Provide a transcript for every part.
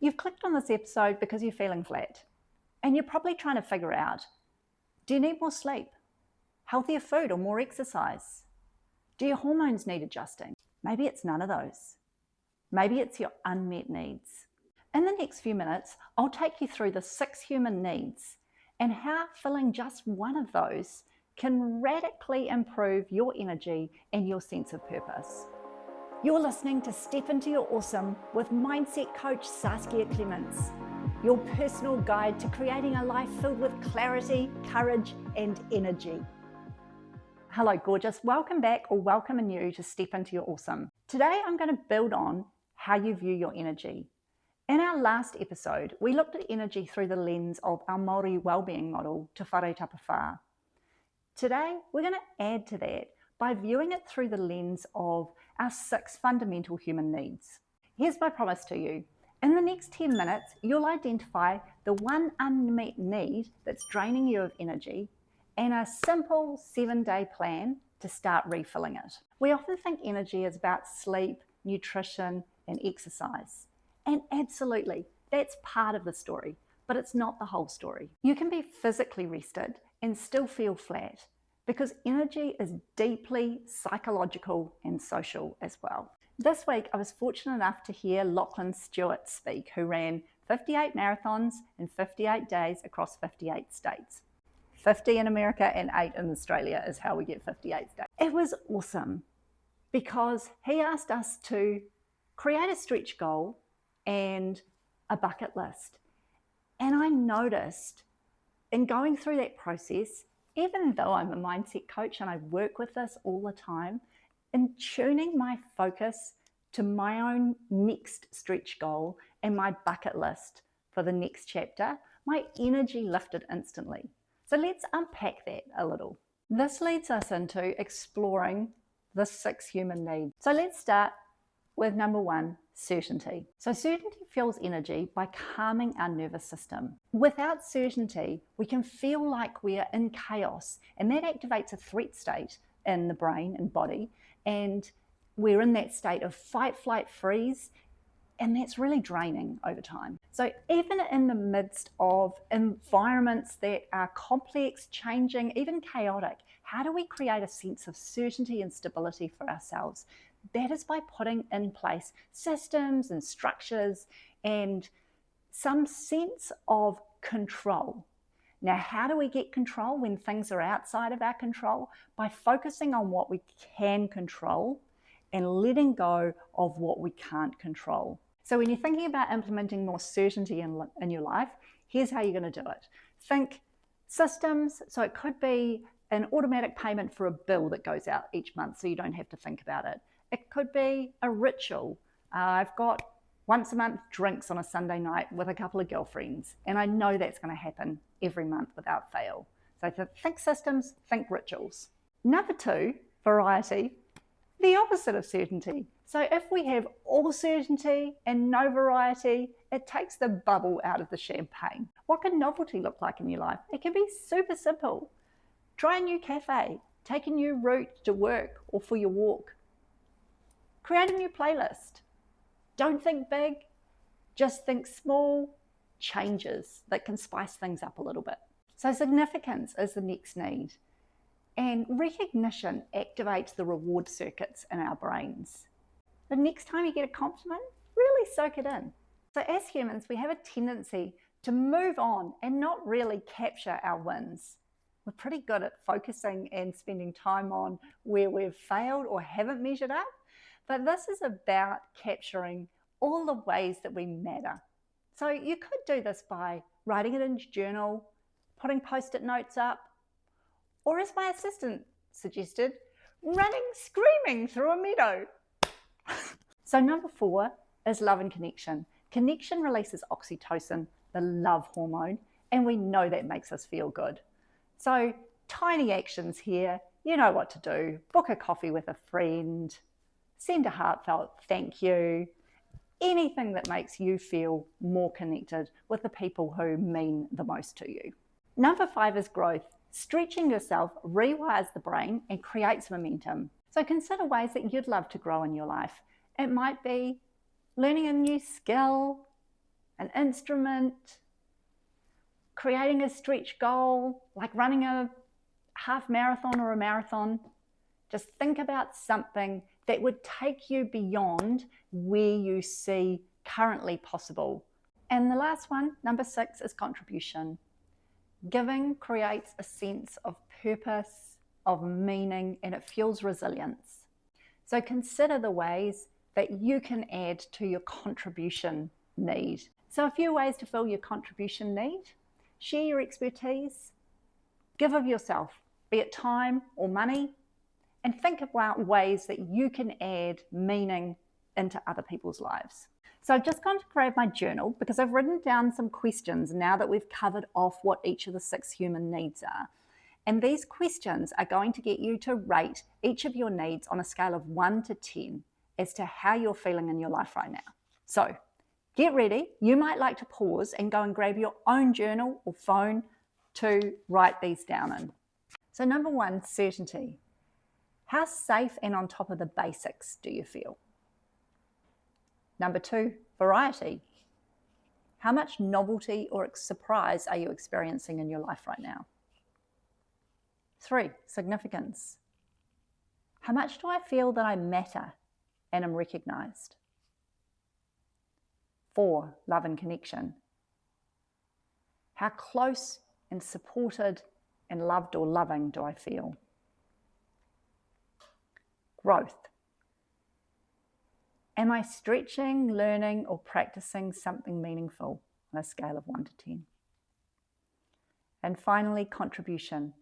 You've clicked on this episode because you're feeling flat, and you're probably trying to figure out, do you need more sleep, healthier food, or more exercise? Do your hormones need adjusting? Maybe it's none of those. Maybe it's your unmet needs. In the next few minutes, I'll take you through the 6 human needs and how filling just one of those can radically improve your energy and your sense of purpose. You're listening to Step Into Your Awesome with mindset coach Saskia Clements, your personal guide to creating a life filled with clarity, courage, and energy. Hello, gorgeous. Welcome back or welcome anew to Step Into Your Awesome. Today, I'm going to build on how you view your energy. In our last episode, we looked at energy through the lens of our Māori wellbeing model, Te Whare Tapawhā. Today, we're going to add to that by viewing it through the lens of our 6 fundamental human needs. Here's my promise to you. In the next 10 minutes, you'll identify the one unmet need that's draining you of energy and a simple 7-day plan to start refilling it. We often think energy is about sleep, nutrition, and exercise. And absolutely, that's part of the story, but it's not the whole story. You can be physically rested and still feel flat because energy is deeply psychological and social as well. This week, I was fortunate enough to hear Lachlan Stewart speak, who ran 58 marathons in 58 days across 58 states. 50 in America and 8 in Australia is how we get 58 states. It was awesome because he asked us to create a stretch goal and a bucket list. And I noticed in going through that process, even though I'm a mindset coach and I work with this all the time, in tuning my focus to my own next stretch goal and my bucket list for the next chapter, my energy lifted instantly. So let's unpack that a little. This leads us into exploring the 6 human needs. So let's start with number 1, certainty. So certainty fuels energy by calming our nervous system. Without certainty, we can feel like we are in chaos, and that activates a threat state in the brain and body, and we're in that state of fight, flight, freeze, and that's really draining over time. So even in the midst of environments that are complex, changing, even chaotic, how do we create a sense of certainty and stability for ourselves? That is by putting in place systems and structures and some sense of control. Now, how do we get control when things are outside of our control? By focusing on what we can control and letting go of what we can't control. So when you're thinking about implementing more certainty in your life, here's how you're going to do it. Think systems. So it could be an automatic payment for a bill that goes out each month so you don't have to think about it. It could be a ritual. I've got once a month drinks on a Sunday night with a couple of girlfriends, and I know that's going to happen every month without fail. So think systems, think rituals. Number 2, variety, the opposite of certainty. So if we have all certainty and no variety, it takes the bubble out of the champagne. What can novelty look like in your life? It can be super simple. Try a new cafe, take a new route to work or for your walk. Create a new playlist. Don't think big, just think small changes that can spice things up a little bit. So significance is the next need. And recognition activates the reward circuits in our brains. The next time you get a compliment, really soak it in. So as humans, we have a tendency to move on and not really capture our wins. We're pretty good at focusing and spending time on where we've failed or haven't measured up. But this is about capturing all the ways that we matter. So you could do this by writing it in your journal, putting post-it notes up, or as my assistant suggested, running screaming through a meadow. So number 4 is love and connection. Connection releases oxytocin, the love hormone, and we know that makes us feel good. So tiny actions here, you know what to do. Book a coffee with a friend, send a heartfelt thank you, anything that makes you feel more connected with the people who mean the most to you. Number 5 is growth. Stretching yourself rewires the brain and creates momentum. So consider ways that you'd love to grow in your life. It might be learning a new skill, an instrument, creating a stretch goal, like running a half marathon or a marathon. Just think about something that would take you beyond where you see currently possible. And the last one, number 6, is contribution. Giving creates a sense of purpose, of meaning, and it fuels resilience. So consider the ways that you can add to your contribution need. So a few ways to fill your contribution need: share your expertise, give of yourself, be it time or money, and think about ways that you can add meaning into other people's lives. So I've just gone to grab my journal because I've written down some questions now that we've covered off what each of the 6 human needs are. And these questions are going to get you to rate each of your needs on a scale of 1 to 10 as to how you're feeling in your life right now. So get ready. You might like to pause and go and grab your own journal or phone to write these down in. So number 1, certainty. How safe and on top of the basics do you feel? Number 2, variety. How much novelty or surprise are you experiencing in your life right now? 3, significance. How much do I feel that I matter and am recognized? 4, love and connection. How close and supported and loved or loving do I feel? Growth. Am I stretching, learning, or practicing something meaningful on a scale of 1 to 10? And finally, contribution.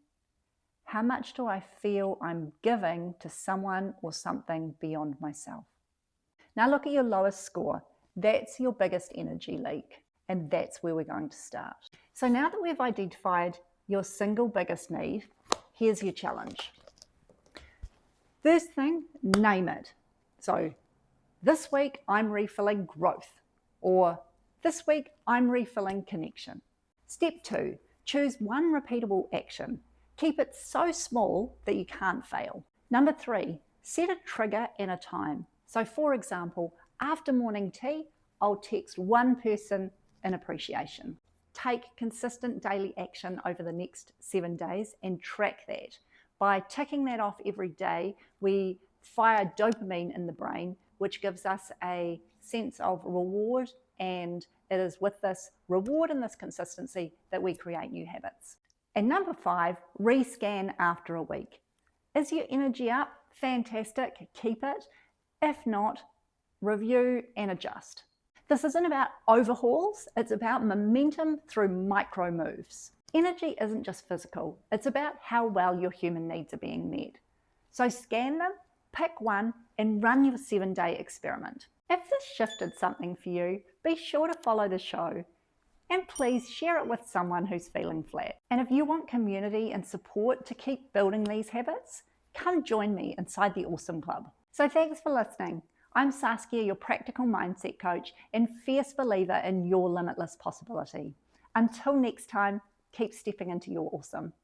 How much do I feel I'm giving to someone or something beyond myself? Now look at your lowest score. That's your biggest energy leak, and that's where we're going to start. So now that we've identified your single biggest need, here's your challenge. First thing, name it. So this week I'm refilling growth, or this week I'm refilling connection. Step 2, choose one repeatable action. Keep it so small that you can't fail. Number 3, set a trigger and a time. So for example, after morning tea, I'll text one person in appreciation. Take consistent daily action over the next 7 days and track that. By ticking that off every day, we fire dopamine in the brain, which gives us a sense of reward, and it is with this reward and this consistency that we create new habits. And number 5, rescan after a week. Is your energy up? Fantastic, keep it. If not, review and adjust. This isn't about overhauls, it's about momentum through micro moves. Energy isn't just physical, it's about how well your human needs are being met. So scan them, pick one, and run your 7-day experiment. If this shifted something for you, be sure to follow the show. And please share it with someone who's feeling flat. And if you want community and support to keep building these habits, come join me inside the Awesome Club. So thanks for listening. I'm Saskia, your practical mindset coach and fierce believer in your limitless possibility. Until next time, keep stepping into your awesome.